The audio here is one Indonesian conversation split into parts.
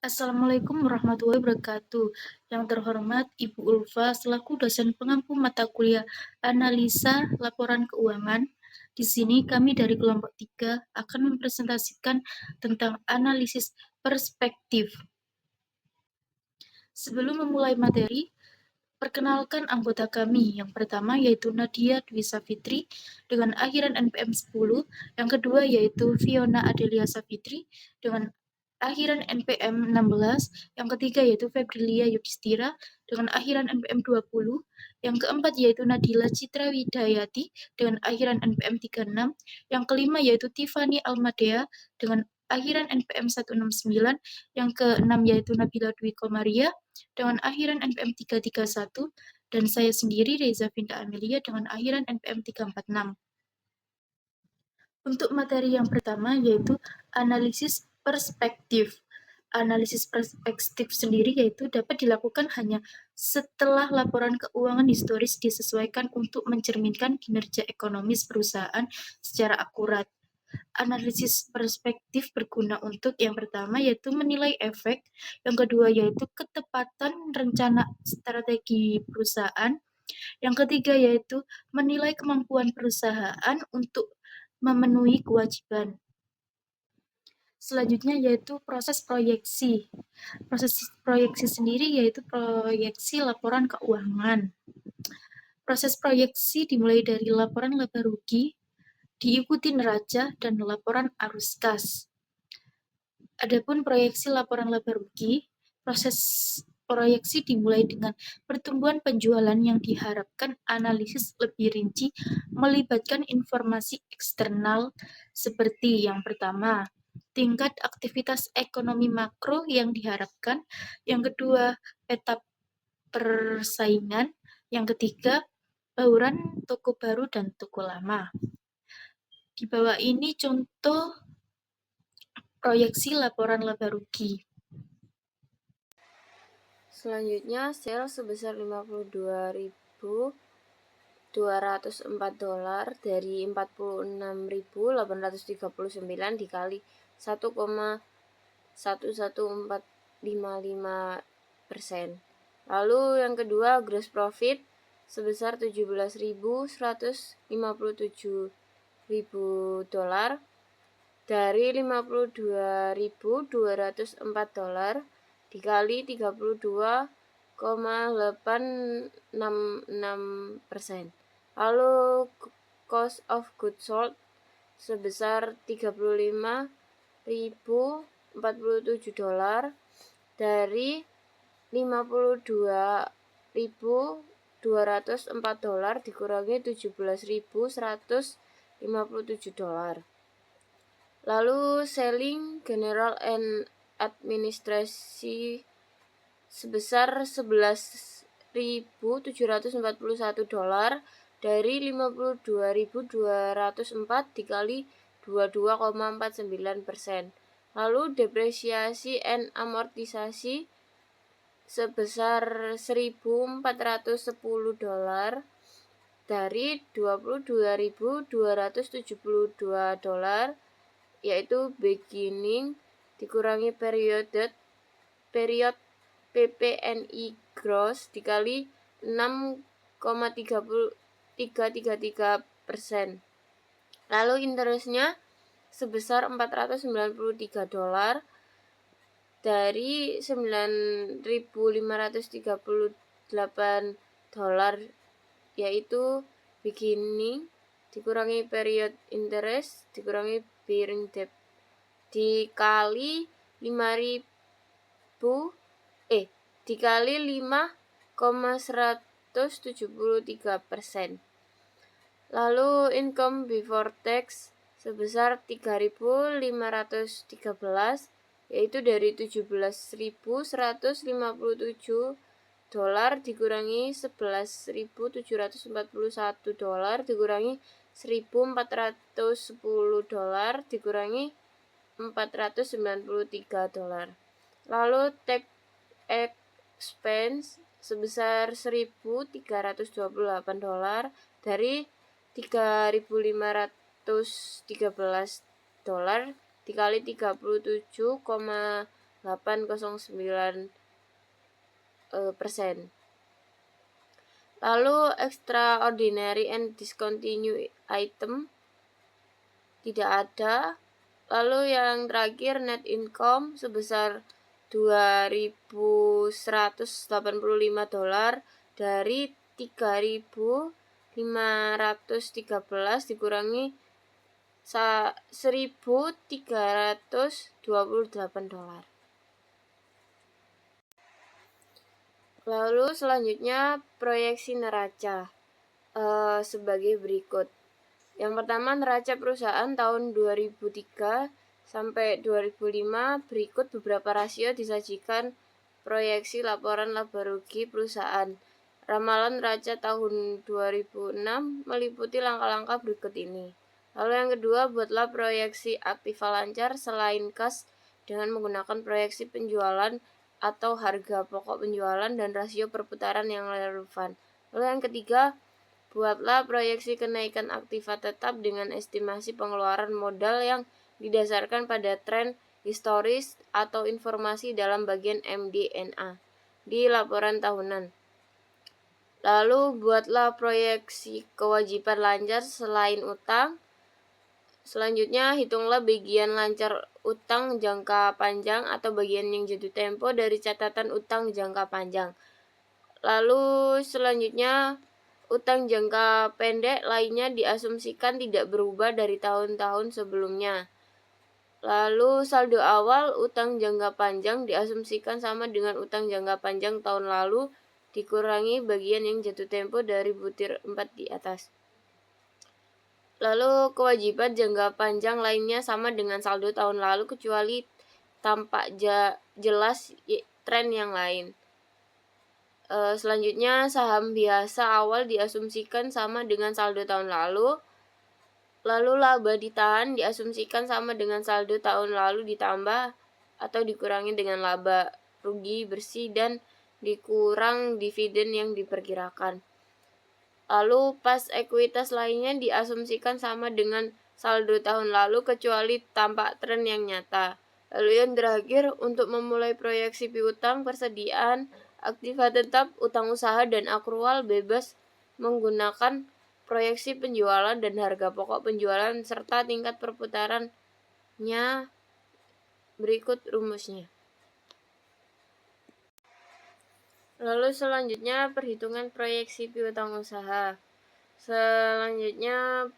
Assalamualaikum warahmatullahi wabarakatuh. Yang terhormat Ibu Ulfa selaku dosen pengampu mata kuliah Analisa Laporan Keuangan. Di sini kami dari kelompok 3 akan mempresentasikan tentang analisis perspektif. Sebelum memulai materi, perkenalkan anggota kami. Yang pertama yaitu Nadia Dwi Safitri dengan akhiran NPM 10. Yang kedua yaitu Fiona Adelia Safitri dengan akhiran NPM 16. Yang ketiga yaitu Febrilia Yudhistira dengan akhiran NPM 20. Yang keempat yaitu Nadila Citra Widayati dengan akhiran NPM 36. Yang kelima yaitu Tiffany Almadea dengan akhiran NPM 169. Yang keenam yaitu Nabila Dwi Komaria dengan akhiran NPM 331, dan saya sendiri Reza Vinda Amelia dengan akhiran NPM 346. Untuk materi yang pertama yaitu analisis perspektif. Analisis perspektif sendiri yaitu dapat dilakukan hanya setelah laporan keuangan historis disesuaikan untuk mencerminkan kinerja ekonomis perusahaan secara akurat. Analisis perspektif berguna untuk yang pertama yaitu menilai efek, yang kedua yaitu ketepatan rencana strategi perusahaan, yang ketiga yaitu menilai kemampuan perusahaan untuk memenuhi kewajiban. Selanjutnya yaitu proses proyeksi. Proses proyeksi sendiri yaitu proyeksi laporan keuangan. Proses proyeksi dimulai dari laporan laba rugi, diikuti neraca dan laporan arus kas. Adapun proyeksi laporan laba rugi, proses proyeksi dimulai dengan pertumbuhan penjualan yang diharapkan analisis lebih rinci melibatkan informasi eksternal seperti yang pertama, tingkat aktivitas ekonomi makro yang diharapkan, yang kedua, peta persaingan, yang ketiga, bauran toko baru dan toko lama. Di bawah ini contoh proyeksi laporan laba rugi. Selanjutnya, sales sebesar $52.204 dari 46.839 dikali 1,11455%. Lalu yang kedua, gross profit sebesar $17.157 dari 52.204 dikali 32,866%. Lalu cost of goods sold sebesar $35.047 dari 52.204 dikurangi $17.157. Lalu selling, general and administrasi sebesar $11.741 dari 52.204 dikali 22,49%. Lalu depresiasi and amortisasi sebesar $1.410 dari 22.272 yaitu beginning dikurangi period PPNI gross dikali 6,333%. Lalu interestnya sebesar $493 dari 9.538 yaitu beginning dikurangi period interest dikurangi bearing debt dikali 5,173%. Lalu income before tax sebesar 3.513 yaitu dari 17.157 dolar dikurangi 11.741 dolar dikurangi 1.410 dolar dikurangi 493 dolar. Lalu tax expense sebesar 1.328 dolar dari 3.513 dolar dikali 37,5 persen. Lalu extraordinary and discontinued item tidak ada. Lalu yang terakhir net income sebesar $2.185 dari 3.513 dikurangi $1.328. Lalu selanjutnya proyeksi neraca sebagai berikut. Yang pertama, neraca perusahaan tahun 2003 sampai 2005. Berikut beberapa rasio disajikan proyeksi laporan laba rugi perusahaan. Ramalan neraca tahun 2006 meliputi langkah-langkah berikut ini. Lalu yang kedua, buatlah proyeksi aktiva lancar selain kas dengan menggunakan proyeksi penjualan atau harga pokok penjualan dan rasio perputaran yang relevan. Lalu yang ketiga, buatlah proyeksi kenaikan aktiva tetap dengan estimasi pengeluaran modal yang didasarkan pada tren historis atau informasi dalam bagian MD&A di laporan tahunan. Lalu buatlah proyeksi kewajiban lancar selain utang. Selanjutnya, hitunglah bagian lancar utang jangka panjang atau bagian yang jatuh tempo dari catatan utang jangka panjang. Lalu selanjutnya, utang jangka pendek lainnya diasumsikan tidak berubah dari tahun-tahun sebelumnya. Lalu saldo awal utang jangka panjang diasumsikan sama dengan utang jangka panjang tahun lalu dikurangi bagian yang jatuh tempo dari butir 4 di atas. Lalu kewajiban jangka panjang lainnya sama dengan saldo tahun lalu kecuali tampak jelas tren yang lain. Selanjutnya, saham biasa awal diasumsikan sama dengan saldo tahun lalu. Lalu laba ditahan diasumsikan sama dengan saldo tahun lalu ditambah atau dikurangi dengan laba rugi bersih dan dikurang dividen yang diperkirakan. Lalu pas ekuitas lainnya diasumsikan sama dengan saldo tahun lalu kecuali tampak tren yang nyata. Lalu yang terakhir, untuk memulai proyeksi piutang, persediaan aktiva tetap, utang usaha, dan akrual bebas menggunakan proyeksi penjualan dan harga pokok penjualan serta tingkat perputarannya. Berikut rumusnya. Lalu selanjutnya perhitungan proyeksi piutang usaha. Selanjutnya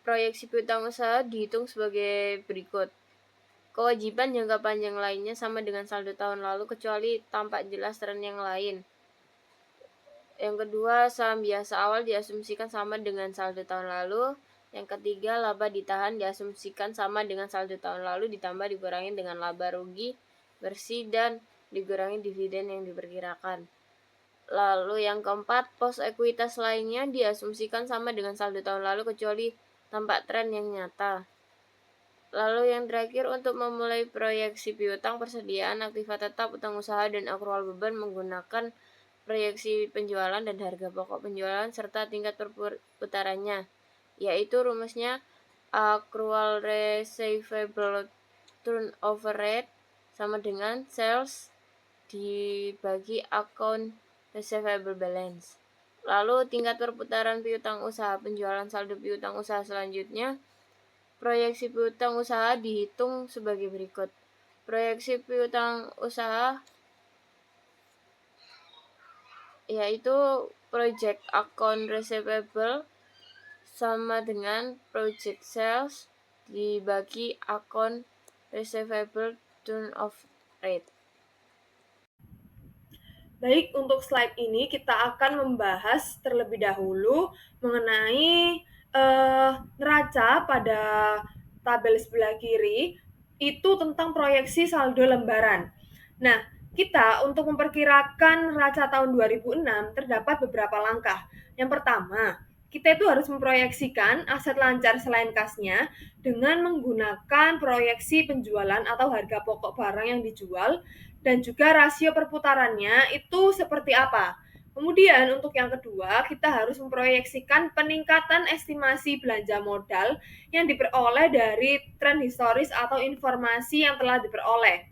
proyeksi piutang usaha dihitung sebagai berikut. Kewajiban jangka panjang lainnya sama dengan saldo tahun lalu kecuali tampak jelas tren yang lain. Yang kedua, saham biasa awal diasumsikan sama dengan saldo tahun lalu. Yang ketiga, laba ditahan diasumsikan sama dengan saldo tahun lalu ditambah dikurangi dengan laba rugi bersih dan dikurangi dividen yang diperkirakan. Lalu yang keempat, pos ekuitas lainnya diasumsikan sama dengan saldo tahun lalu kecuali tampak tren yang nyata. Lalu yang terakhir, untuk memulai proyeksi piutang, persediaan aktiva tetap, utang usaha, dan akrual beban menggunakan proyeksi penjualan dan harga pokok penjualan serta tingkat perputarannya, yaitu rumusnya accrual receivable turnover rate sama dengan sales dibagi account receivable balance. Lalu tingkat perputaran piutang usaha penjualan saldo piutang usaha selanjutnya. Proyeksi piutang usaha dihitung sebagai berikut. Proyeksi piutang usaha yaitu project account receivable sama dengan project sales dibagi account receivable turnover rate. Baik, untuk slide ini kita akan membahas terlebih dahulu mengenai neraca pada tabel sebelah kiri itu tentang proyeksi saldo lembaran. Nah, kita untuk memperkirakan neraca tahun 2006 terdapat beberapa langkah. Yang pertama, kita itu harus memproyeksikan aset lancar selain kasnya dengan menggunakan proyeksi penjualan atau harga pokok barang yang dijual dan juga rasio perputarannya itu seperti apa. Kemudian untuk yang kedua, kita harus memproyeksikan peningkatan estimasi belanja modal yang diperoleh dari tren historis atau informasi yang telah diperoleh.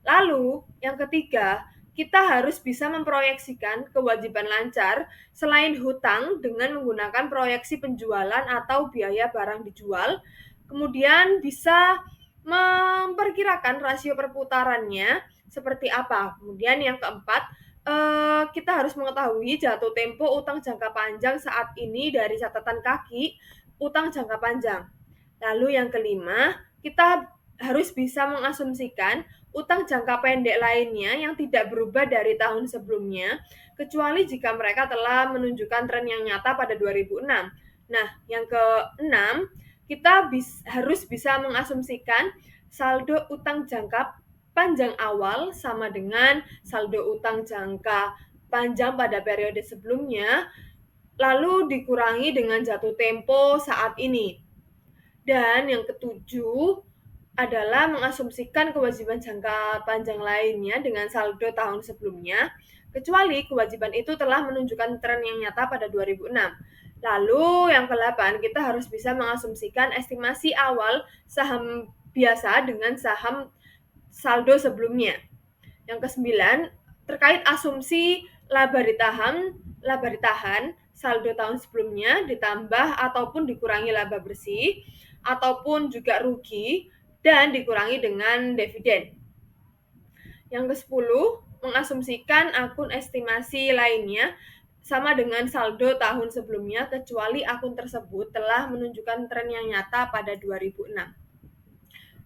Lalu, yang ketiga, kita harus bisa memproyeksikan kewajiban lancar selain hutang dengan menggunakan proyeksi penjualan atau biaya barang dijual, kemudian bisa memperkirakan rasio perputarannya seperti apa. Kemudian yang keempat, kita harus mengetahui jatuh tempo utang jangka panjang saat ini dari catatan kaki utang jangka panjang. Lalu yang kelima, kita harus bisa mengasumsikan utang jangka pendek lainnya yang tidak berubah dari tahun sebelumnya, kecuali jika mereka telah menunjukkan tren yang nyata pada 2006. Nah, yang keenam, kita harus bisa mengasumsikan saldo utang jangka panjang awal sama dengan saldo utang jangka panjang pada periode sebelumnya, lalu dikurangi dengan jatuh tempo saat ini. Dan yang ketujuh adalah mengasumsikan kewajiban jangka panjang lainnya dengan saldo tahun sebelumnya, kecuali kewajiban itu telah menunjukkan tren yang nyata pada 2006. Lalu yang ke-8, kita harus bisa mengasumsikan estimasi awal saham biasa dengan saham saldo sebelumnya. Yang ke-9, terkait asumsi laba ditahan saldo tahun sebelumnya ditambah ataupun dikurangi laba bersih, ataupun juga rugi, dan dikurangi dengan dividen. Yang ke-10, mengasumsikan akun estimasi lainnya sama dengan saldo tahun sebelumnya kecuali akun tersebut telah menunjukkan tren yang nyata pada 2006.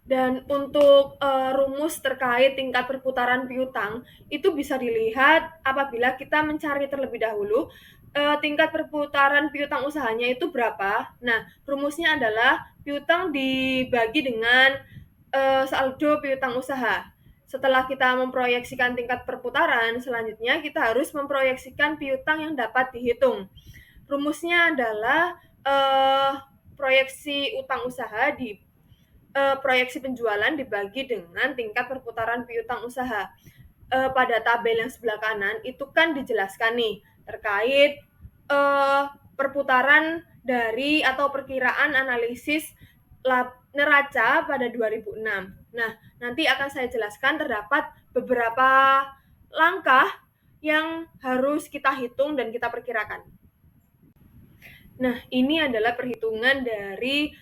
Dan untuk rumus terkait tingkat perputaran piutang itu bisa dilihat apabila kita mencari terlebih dahulu tingkat perputaran piutang usahanya itu berapa. Nah, rumusnya adalah piutang dibagi dengan saldo piutang usaha. Setelah kita memproyeksikan tingkat perputaran, selanjutnya kita harus memproyeksikan piutang yang dapat dihitung. Rumusnya adalah proyeksi utang usaha di proyeksi penjualan dibagi dengan tingkat perputaran piutang usaha. Pada tabel yang sebelah kanan itu kan dijelaskan nih terkait perputaran dari atau perkiraan analisis neraca pada 2006. Nah, nanti akan saya jelaskan terdapat beberapa langkah yang harus kita hitung dan kita perkirakan. Nah, ini adalah perhitungan dari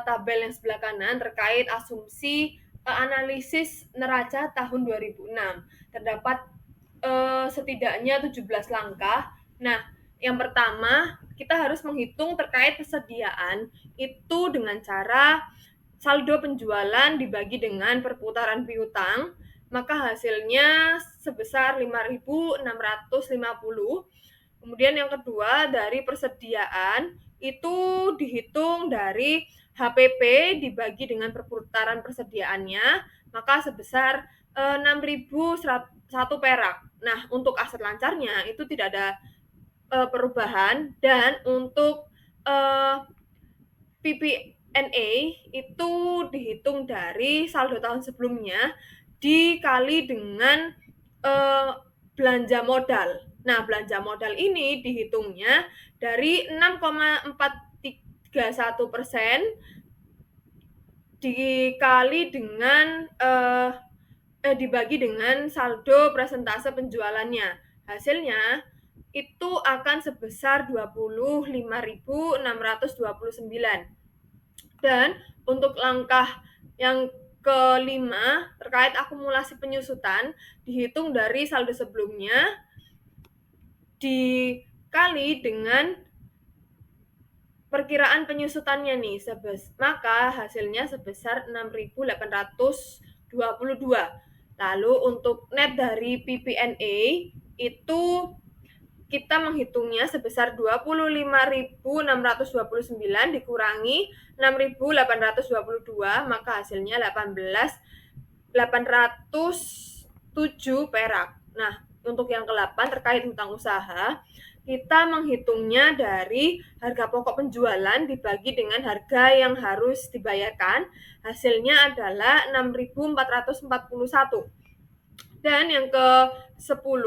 tabel yang sebelah kanan terkait asumsi analisis neraca tahun 2006. Terdapat setidaknya 17 langkah. Nah, yang pertama, kita harus menghitung terkait persediaan itu dengan cara saldo penjualan dibagi dengan perputaran piutang, maka hasilnya sebesar 5.650. Kemudian yang kedua, dari persediaan itu dihitung dari HPP dibagi dengan perputaran persediaannya, maka sebesar 6.001 perak. Nah, untuk aset lancarnya itu tidak ada perubahan, dan untuk PPNA itu dihitung dari saldo tahun sebelumnya dikali dengan belanja modal. Nah, belanja modal ini dihitungnya dari 6,431% dikali dengan dibagi dengan saldo persentase penjualannya. Hasilnya itu akan sebesar 25.629. Dan untuk langkah yang kelima terkait akumulasi penyusutan dihitung dari saldo sebelumnya dikali dengan perkiraan penyusutannya nih, maka hasilnya sebesar 6.822. Lalu untuk net dari PPNA itu kita menghitungnya sebesar 25.629 dikurangi 6.822, maka hasilnya 18.807 perak. Nah, untuk yang ke-8 terkait hutang usaha, kita menghitungnya dari harga pokok penjualan dibagi dengan harga yang harus dibayarkan. Hasilnya adalah 6.441. Dan yang ke-10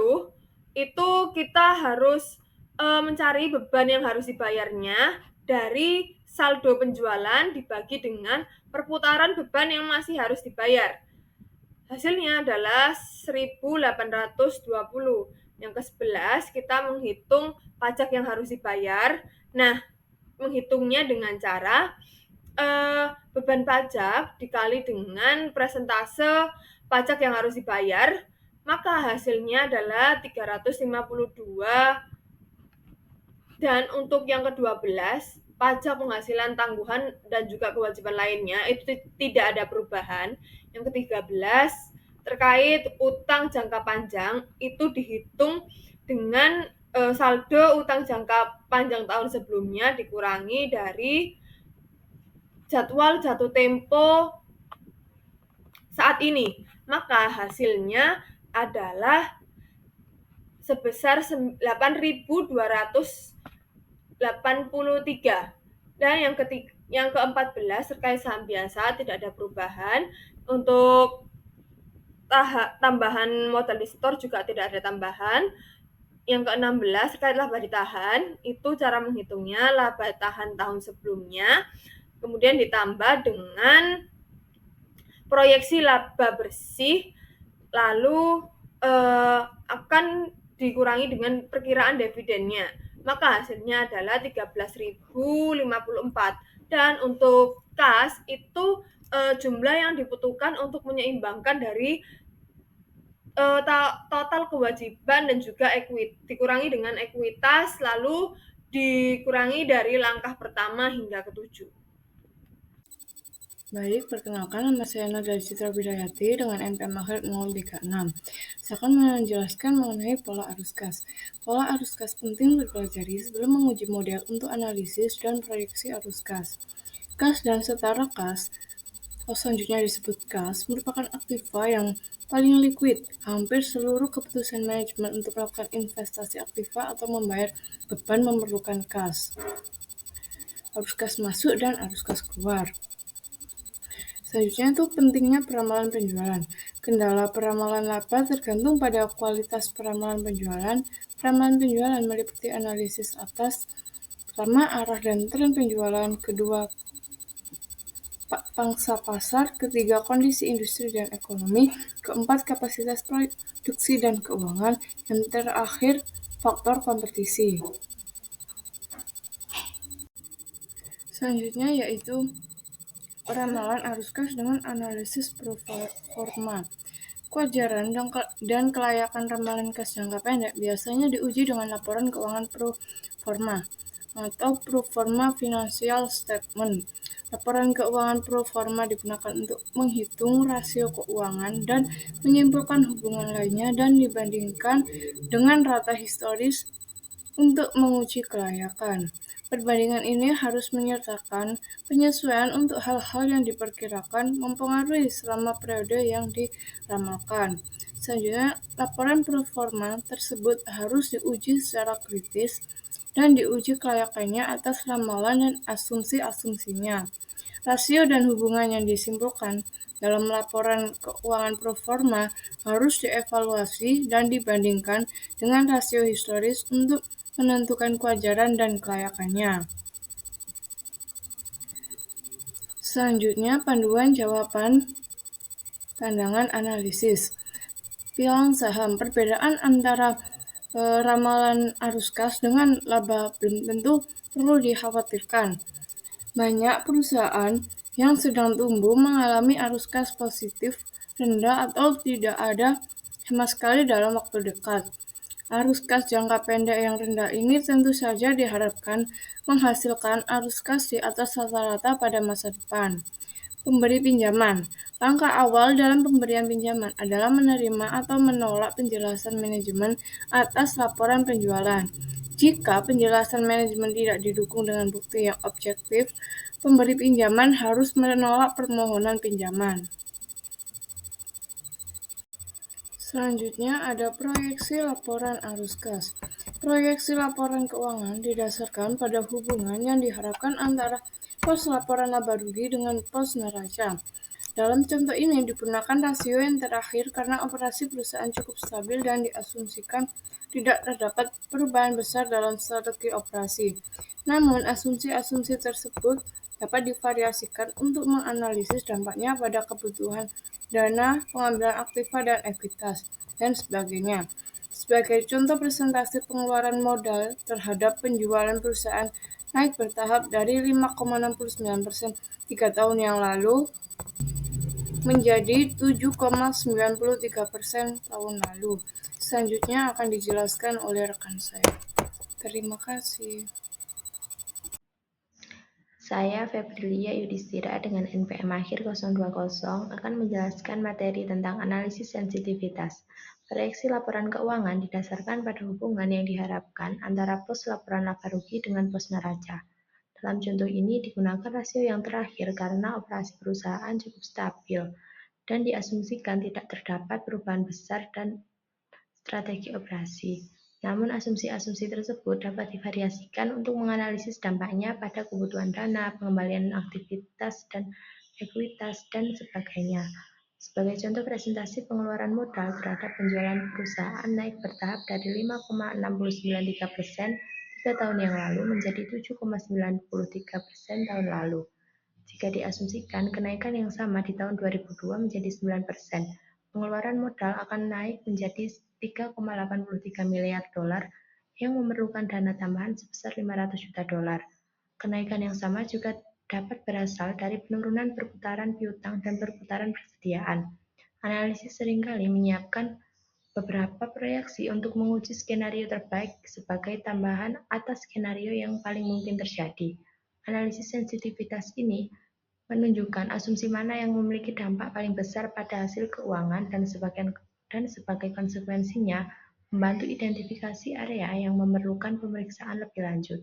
itu kita harus mencari beban yang harus dibayarnya dari saldo penjualan dibagi dengan perputaran beban yang masih harus dibayar. Hasilnya adalah 1.820. Yang ke-11 kita menghitung pajak yang harus dibayar. Nah, menghitungnya dengan cara beban pajak dikali dengan persentase pajak yang harus dibayar, maka hasilnya adalah 352. Dan untuk yang ke-12, pajak penghasilan tangguhan dan juga kewajiban lainnya itu tidak ada perubahan. Yang ke-13, terkait utang jangka panjang itu dihitung dengan saldo utang jangka panjang tahun sebelumnya dikurangi dari jadwal jatuh tempo saat ini. Maka hasilnya adalah sebesar 8.283. Dan yang ke-14 terkait saham biasa tidak ada perubahan. Untuk tambahan modal di store juga tidak ada tambahan. Yang ke-16 terkait laba ditahan, itu cara menghitungnya laba tahan tahun sebelumnya, kemudian ditambah dengan proyeksi laba bersih, lalu akan dikurangi dengan perkiraan dividennya. Maka hasilnya adalah 13.054. Dan untuk kas itu jumlah yang dibutuhkan untuk menyeimbangkan dari total kewajiban dan juga dikurangi dengan ekuitas, lalu dikurangi dari langkah pertama hingga ke-7. Baik, perkenalkan nama saya Nada Citra Bidayati dengan NPM akhir 036. Saya akan menjelaskan mengenai pola arus kas. Pola arus kas penting dipelajari sebelum menguji model untuk analisis dan proyeksi arus kas. Kas dan setara kas, atau selanjutnya disebut kas, merupakan aktiva yang paling liquid. Hampir seluruh keputusan manajemen untuk melakukan investasi aktiva atau membayar beban memerlukan kas. Arus kas masuk dan arus kas keluar. Selanjutnya itu pentingnya peramalan penjualan. Kendala peramalan laba tergantung pada kualitas peramalan penjualan. Peramalan penjualan meliputi analisis atas, pertama arah dan tren penjualan, kedua pangsa pasar, ketiga kondisi industri dan ekonomi, keempat kapasitas produksi dan keuangan, dan terakhir faktor kompetisi. Selanjutnya yaitu peramalan arus kas dengan analisis pro forma. Kewajaran dan kelayakan ramalan kas jangka pendek biasanya diuji dengan laporan keuangan pro forma atau pro forma financial statement. Laporan keuangan pro forma digunakan untuk menghitung rasio keuangan dan menyimpulkan hubungan lainnya dan dibandingkan dengan rata historis untuk menguji kelayakan. Perbandingan ini harus menyertakan penyesuaian untuk hal-hal yang diperkirakan mempengaruhi selama periode yang diramalkan. Selanjutnya, laporan pro forma tersebut harus diuji secara kritis dan diuji kelayakannya atas ramalan dan asumsi-asumsinya. Rasio dan hubungan yang disimpulkan dalam laporan keuangan pro forma harus dievaluasi dan dibandingkan dengan rasio historis untuk menentukan kewajaran dan kelayakannya. Selanjutnya, panduan jawaban pandangan analisis. Pilang saham, perbedaan antara ramalan arus kas dengan laba belum tentu perlu dikhawatirkan. Banyak perusahaan yang sedang tumbuh mengalami arus kas positif rendah atau tidak ada sama sekali dalam waktu dekat. Arus kas jangka pendek yang rendah ini tentu saja diharapkan menghasilkan arus kas di atas rata-rata pada masa depan. Pemberi pinjaman. Langkah awal dalam pemberian pinjaman adalah menerima atau menolak penjelasan manajemen atas laporan penjualan. Jika penjelasan manajemen tidak didukung dengan bukti yang objektif, pemberi pinjaman harus menolak permohonan pinjaman. Selanjutnya ada proyeksi laporan arus kas. Proyeksi laporan keuangan didasarkan pada hubungan yang diharapkan antara pos laporan laba rugi dengan pos neraca. Dalam contoh ini digunakan rasio yang terakhir karena operasi perusahaan cukup stabil dan diasumsikan tidak terdapat perubahan besar dalam strategi operasi. Namun, asumsi-asumsi tersebut dapat divariasikan untuk menganalisis dampaknya pada kebutuhan dana, pengambilan aktiva dan ekuitas, dan sebagainya. Sebagai contoh presentasi pengeluaran modal terhadap penjualan perusahaan naik bertahap dari 5,69% 3 tahun yang lalu menjadi 7,93% tahun lalu. Selanjutnya akan dijelaskan oleh rekan saya. Terima kasih. Saya Febrilia Yudhistira dengan NPM akhir 020 akan menjelaskan materi tentang analisis sensitivitas. Proyeksi laporan keuangan didasarkan pada hubungan yang diharapkan antara pos laporan laba rugi dengan pos neraca. Dalam contoh ini digunakan rasio yang terakhir karena operasi perusahaan cukup stabil dan diasumsikan tidak terdapat perubahan besar dan strategi operasi. Namun asumsi-asumsi tersebut dapat divariasikan untuk menganalisis dampaknya pada kebutuhan dana, pengembalian aktivitas dan ekuitas, dan sebagainya. Sebagai contoh presentasi pengeluaran modal terhadap penjualan perusahaan naik bertahap dari 5,693% 3 tahun yang lalu menjadi 7,93% tahun lalu. Jika diasumsikan kenaikan yang sama di tahun 2002 menjadi 9%, pengeluaran modal akan naik menjadi 3,83 miliar dolar yang memerlukan dana tambahan sebesar 500 juta dolar. Kenaikan yang sama juga dapat berasal dari penurunan perputaran piutang dan perputaran persediaan. Analisis seringkali menyiapkan beberapa proyeksi untuk menguji skenario terbaik sebagai tambahan atas skenario yang paling mungkin terjadi. Analisis sensitivitas ini menunjukkan asumsi mana yang memiliki dampak paling besar pada hasil keuangan dan sebagai konsekuensinya membantu identifikasi area yang memerlukan pemeriksaan lebih lanjut.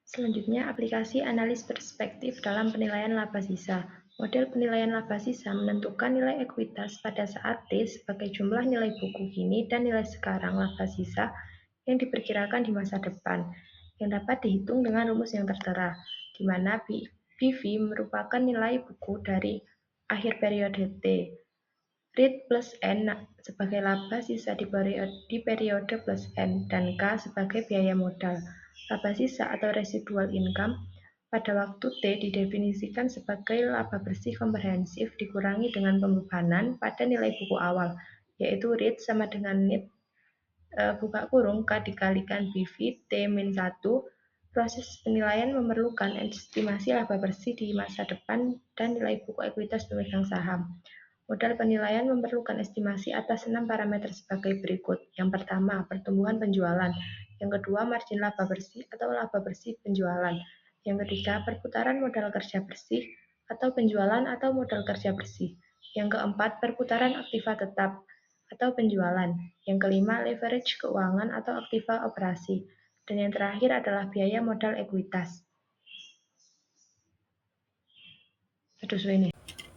Selanjutnya, aplikasi analis perspektif dalam penilaian laba sisa. Model penilaian laba sisa menentukan nilai ekuitas pada saat T sebagai jumlah nilai buku kini dan nilai sekarang laba sisa yang diperkirakan di masa depan, yang dapat dihitung dengan rumus yang tertera, di mana BV merupakan nilai buku dari akhir periode T. REIT plus N sebagai laba sisa di periode plus N, dan K sebagai biaya modal. Laba sisa atau residual income pada waktu T didefinisikan sebagai laba bersih komprehensif dikurangi dengan pembebanan pada nilai buku awal, yaitu REIT sama dengan NIT buka kurung K dikalikan BV T-1. Proses penilaian memerlukan estimasi laba bersih di masa depan dan nilai buku ekuitas pemegang saham. Modal penilaian memerlukan estimasi atas 6 parameter sebagai berikut. Yang pertama, pertumbuhan penjualan. Yang kedua, margin laba bersih atau laba bersih penjualan. Yang ketiga, perputaran modal kerja bersih atau penjualan atau modal kerja bersih. Yang keempat, perputaran aktiva tetap atau penjualan. Yang kelima, leverage keuangan atau aktiva operasi. Dan yang terakhir adalah biaya modal ekuitas.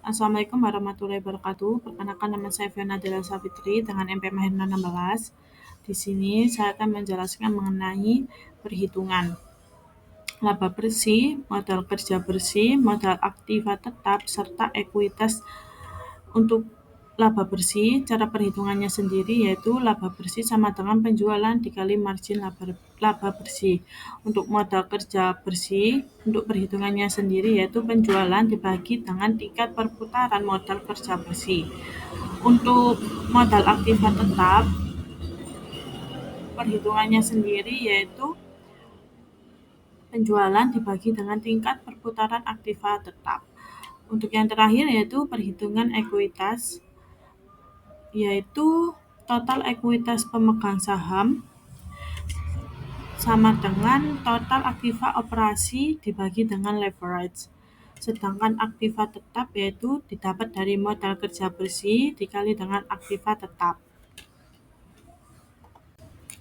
Assalamualaikum warahmatullahi wabarakatuh. Perkenalkan, nama saya Fiona Dela Savitri dengan MPM akhir 16. Di sini saya akan menjelaskan mengenai perhitungan laba bersih, modal kerja bersih, modal aktiva tetap, serta ekuitas. Untuk laba bersih, cara perhitungannya sendiri yaitu laba bersih sama dengan penjualan dikali margin laba bersih. Untuk modal kerja bersih, untuk perhitungannya sendiri yaitu penjualan dibagi dengan tingkat perputaran modal kerja bersih. Untuk modal aktiva tetap, perhitungannya sendiri yaitu penjualan dibagi dengan tingkat perputaran aktiva tetap. Untuk yang terakhir yaitu perhitungan ekuitas, yaitu total ekuitas pemegang saham sama dengan total aktiva operasi dibagi dengan leverage. Sedangkan aktiva tetap yaitu didapat dari modal kerja bersih dikali dengan aktiva tetap.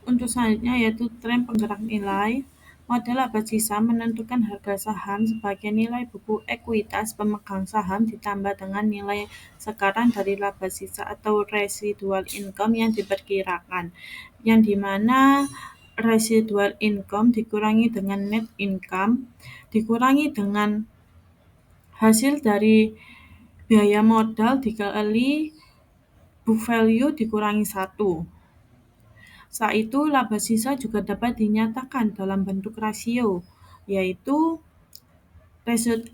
Untuk selanjutnya yaitu tren penggerak nilai. Model laba sisa menentukan harga saham sebagai nilai buku ekuitas pemegang saham ditambah dengan nilai sekarang dari laba sisa atau residual income yang diperkirakan, yang dimana residual income dikurangi dengan net income dikurangi dengan Hasil dari biaya modal dikali book value dikurangi 1. Setelah itu, laba sisa juga dapat dinyatakan dalam bentuk rasio, yaitu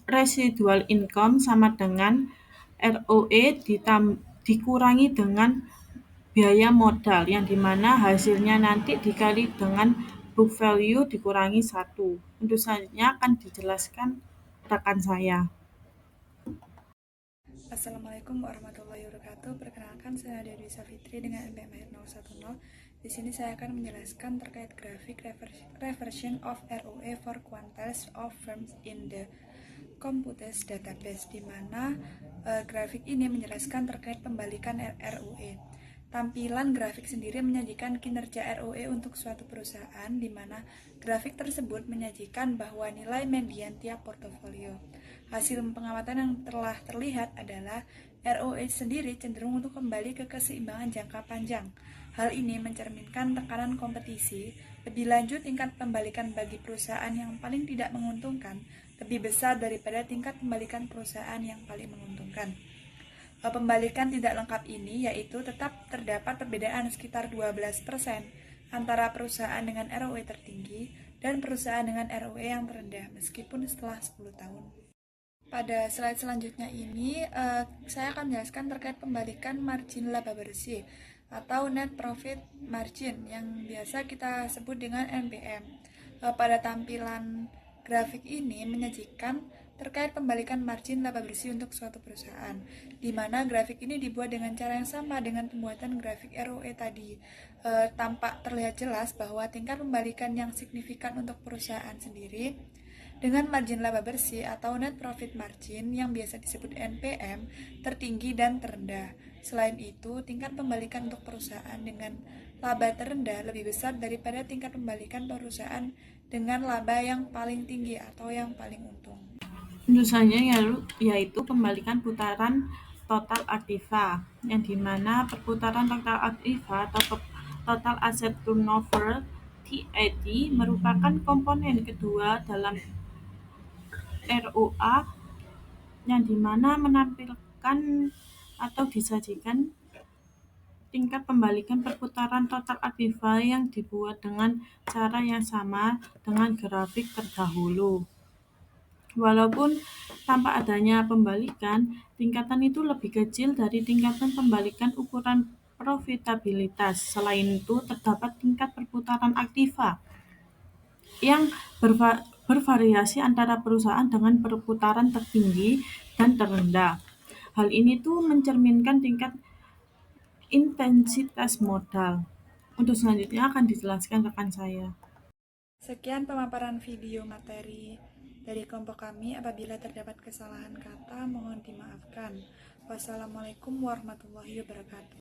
residual income sama dengan ROE dikurangi dengan biaya modal, yang dimana hasilnya nanti dikali dengan book value dikurangi 1. Untuk selanjutnya akan dijelaskan rekan saya. Assalamualaikum warahmatullahi wabarakatuh. Perkenalkan, saya Dewi Savitri dengan NPM Mahir 010. Di sini saya akan menjelaskan terkait grafik reversion of ROE for quantiles of firms in the Computes database, di mana grafik ini menjelaskan terkait pembalikan ROE. Tampilan grafik sendiri menyajikan kinerja ROE untuk suatu perusahaan, di mana grafik tersebut menyajikan bahwa nilai median tiap portofolio. Hasil pengamatan yang telah terlihat adalah ROE sendiri cenderung untuk kembali ke keseimbangan jangka panjang. Hal ini mencerminkan tekanan kompetisi. Lebih lanjut, tingkat pembalikan bagi perusahaan yang paling tidak menguntungkan lebih besar daripada tingkat pembalikan perusahaan yang paling menguntungkan. Pembalikan tidak lengkap ini yaitu tetap terdapat perbedaan sekitar 12% antara perusahaan dengan ROE tertinggi dan perusahaan dengan ROE yang terendah, meskipun setelah 10 tahun. Pada slide selanjutnya ini, saya akan menjelaskan terkait pembalikan margin laba bersih atau net profit margin yang biasa kita sebut dengan NPM. Pada tampilan grafik ini menyajikan terkait pembalikan margin laba bersih untuk suatu perusahaan, di mana grafik ini dibuat dengan cara yang sama dengan pembuatan grafik ROE tadi. Tampak terlihat jelas bahwa tingkat pembalikan yang signifikan untuk perusahaan sendiri dengan margin laba bersih atau net profit margin yang biasa disebut NPM tertinggi dan terendah. Selain itu, tingkat pembalikan untuk perusahaan dengan laba terendah lebih besar daripada tingkat pembalikan perusahaan dengan laba yang paling tinggi atau yang paling untung. Misalnya yaitu pembalikan putaran total aktiva, yang dimana perputaran total aktiva atau total asset turnover TAT merupakan komponen kedua dalam ROA, yang dimana menampilkan atau disajikan tingkat pembalikan perputaran total aktiva yang dibuat dengan cara yang sama dengan grafik terdahulu. Walaupun tanpa adanya pembalikan, tingkatan itu lebih kecil dari tingkatan pembalikan ukuran profitabilitas. Selain itu, terdapat tingkat perputaran aktiva yang bervariasi antara perusahaan dengan perputaran tertinggi dan terendah. Hal ini tuh mencerminkan tingkat intensitas modal. Untuk selanjutnya akan dijelaskan rekan saya. Sekian pemaparan video materi dari kelompok kami. Apabila terdapat kesalahan kata, mohon dimaafkan. Wassalamualaikum warahmatullahi wabarakatuh.